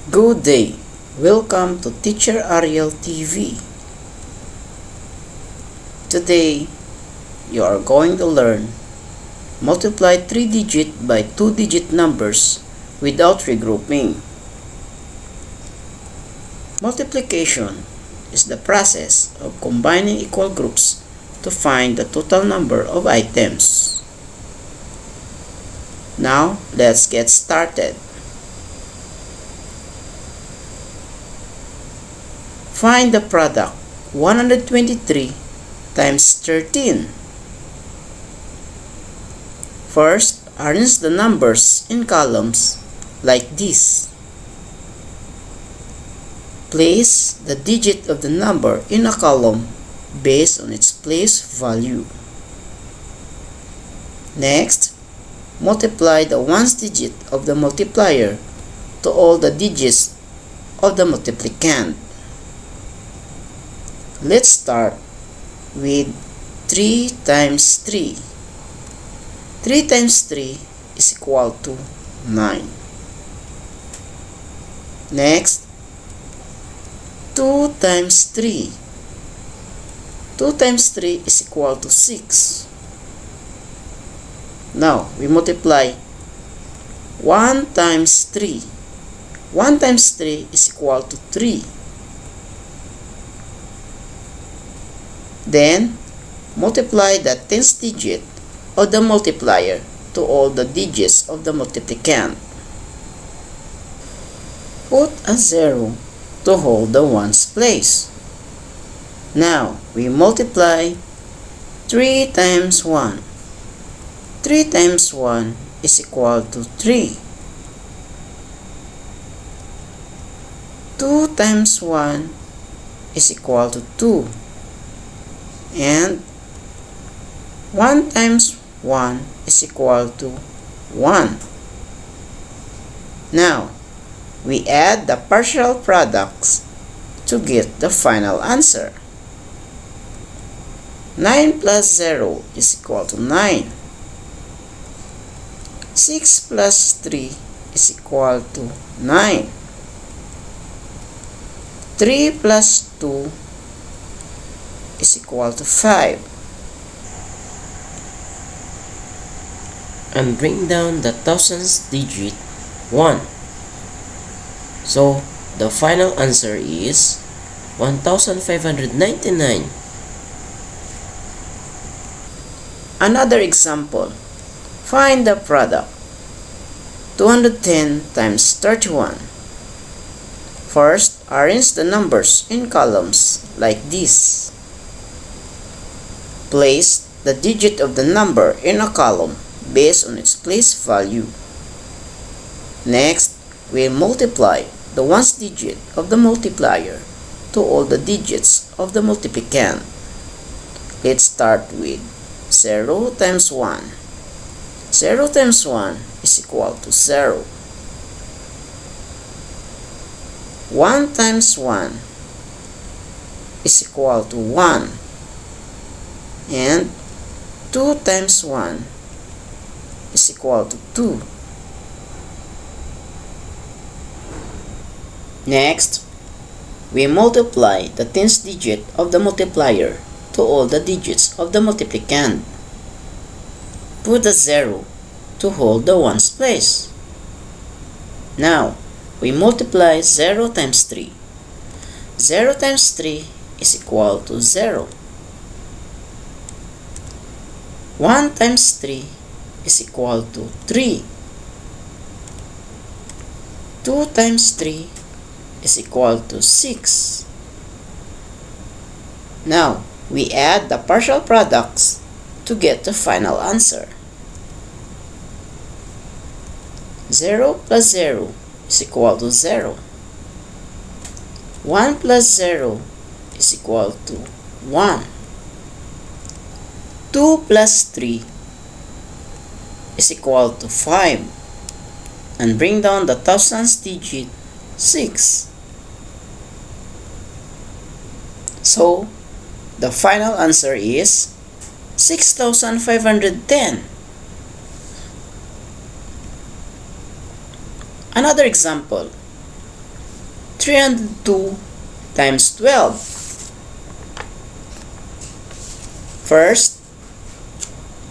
Good day. Welcome to Teacher Ariel TV. Today, you are going to learn multiply 3-digit by 2-digit numbers without regrouping. Multiplication is the process of combining equal groups to find the total number of items. Now, let's get started. Find the product 123 times 13. First, arrange the numbers in columns like this. Place the digit of the number in a column based on its place value. Next, multiply the ones digit of the multiplier to all the digits of the multiplicand. Let's start with 3 times 3. 3 times 3 is equal to 9. Next, 2 times 3. 2 times 3 is equal to 6. Now, we multiply 1 times 3. 1 times 3 is equal to 3. Then, multiply the tens digit of the multiplier to all the digits of the multiplicand. Put a 0 to hold the ones place. Now, we multiply 3 times 1. 3 times 1 is equal to 3. 2 times 1 is equal to 2. And 1 times 1 is equal to 1. Now, we add the partial products to get the final answer. 9 plus 0 is equal to 9. 6 plus 3 is equal to 9. 3 plus 2 is equal to 5. And bring down the thousands digit 1. So, the final answer is 1599. Another example. Find the product 210 times 31. First, arrange the numbers in columns like this. Place the digit of the number in a column based on its place value. Next, we multiply the ones digit of the multiplier to all the digits of the multiplicand. Let's start with 0 times 1. 0 times 1 is equal to 0. 1 times 1 is equal to 1. And 2 times 1 is equal to 2. Next, we multiply the tens digit of the multiplier to all the digits of the multiplicand. Put a 0 to hold the ones place. Now, we multiply 0 times 3. 0 times 3 is equal to 0. 1 times 3 is equal to 3. 2 times 3 is equal to 6. Now, we add the partial products to get the final answer. 0 plus 0 is equal to 0. 1 plus 0 is equal to 1. 2 plus 3 is equal to 5. And bring down the thousands digit 6. So, the final answer is 6510. Another example. 302 times 12. First,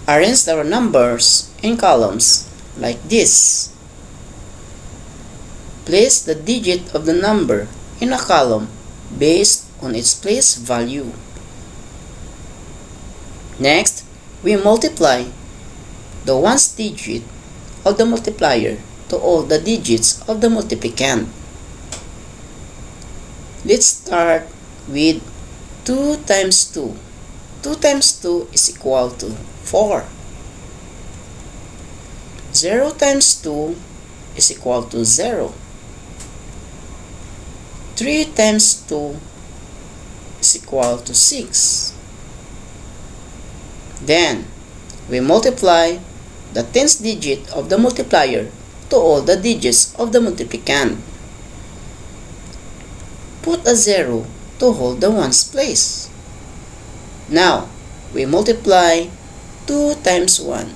arrange our numbers in columns like this. Place the digit of the number in a column based on its place value. Next, we multiply the ones digit of the multiplier to all the digits of the multiplicand. Let's start with 2 times 2. 2 times 2 is equal to 4. 0 times 2 is equal to 0. 3 times 2 is equal to 6. Then, we multiply the tens digit of the multiplier to all the digits of the multiplicand. Put a 0 to hold the ones place. Now, we multiply 2 times 1.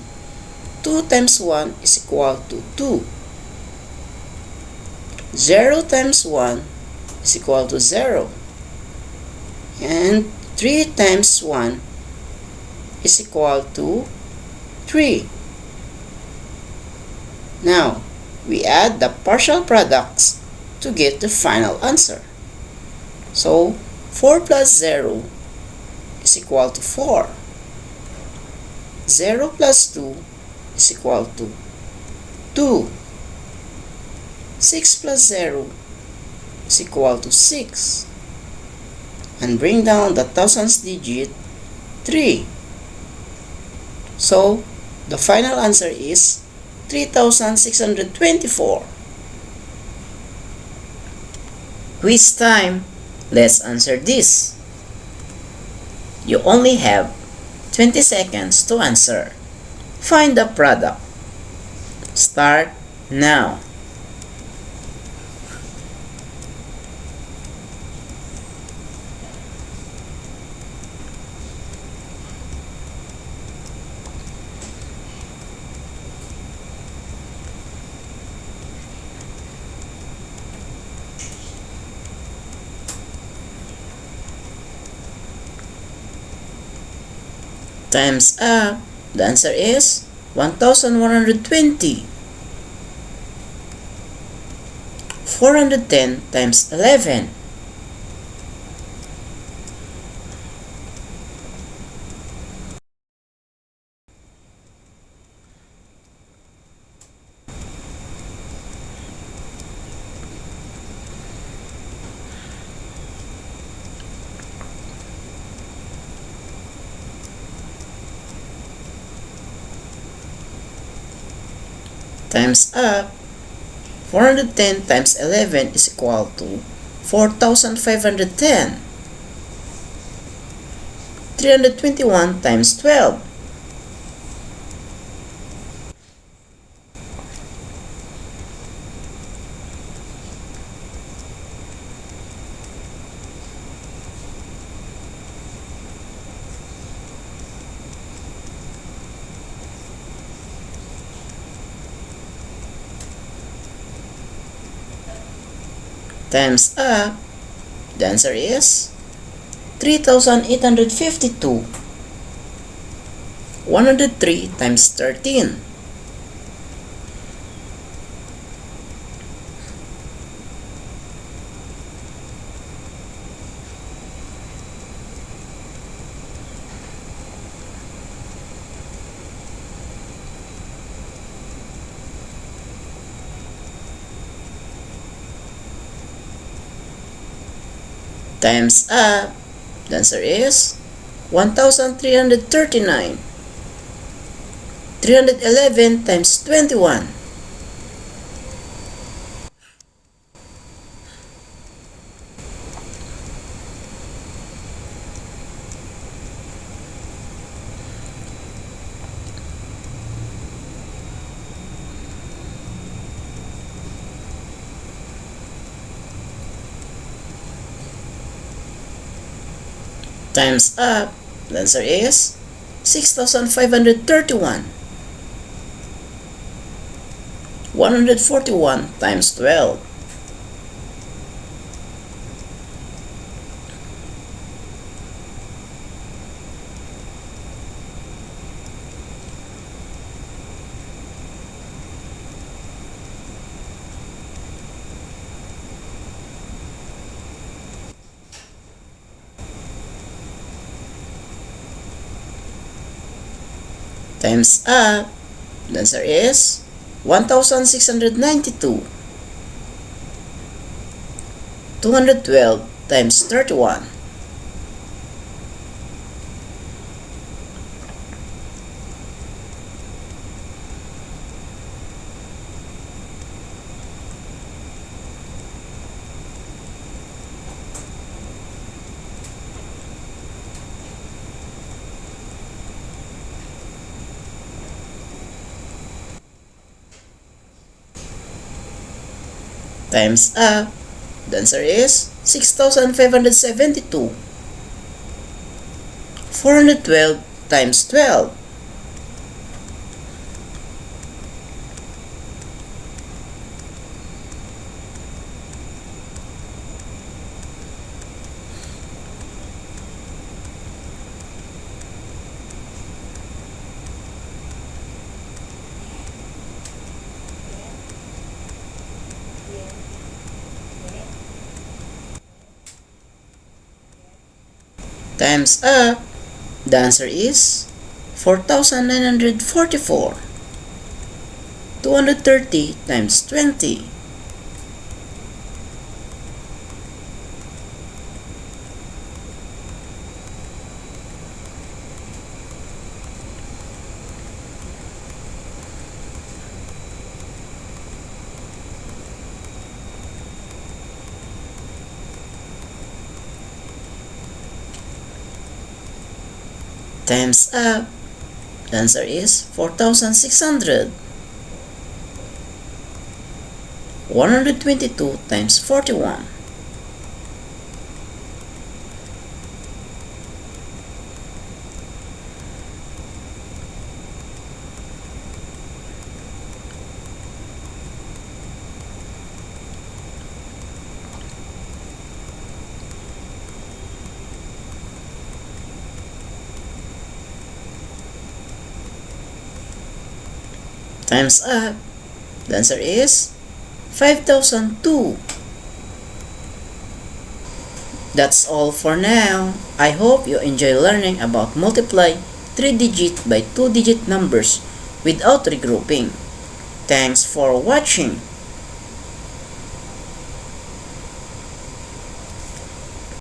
2 times 1 is equal to 2. 0 times 1 is equal to 0. And 3 times 1 is equal to 3. Now, we add the partial products to get the final answer. So, 4 plus 0 is equal to 4. 0 plus 2 is equal to 2. 6 plus 0 is equal to 6. And bring down the thousands digit 3. So, the final answer is 3,624. Quiz time! Let's answer this. You only have 20 seconds to answer. Find the product. Start now. Time's up. The answer is 1,120. 410 times 11. Time's up. 410 times 11 is equal to 4,510. 321 times 12. Time's up. The answer is 3,852. 103 times 13. Time's up. The answer is 1,339. 311 times 21. Time's up. The answer is 6,531. 141 times 12. times up. The answer is 1,692. 212 times 31. Times up. The answer is 6,572. 412 times 12. Times up. The answer is 4,944. 230 times 20. Times up. The answer is 4,600. 122 times 41. Times up. The answer is 5,002. That's all for now. I hope you enjoy learning about multiply 3-digit by 2-digit numbers without regrouping. Thanks for watching.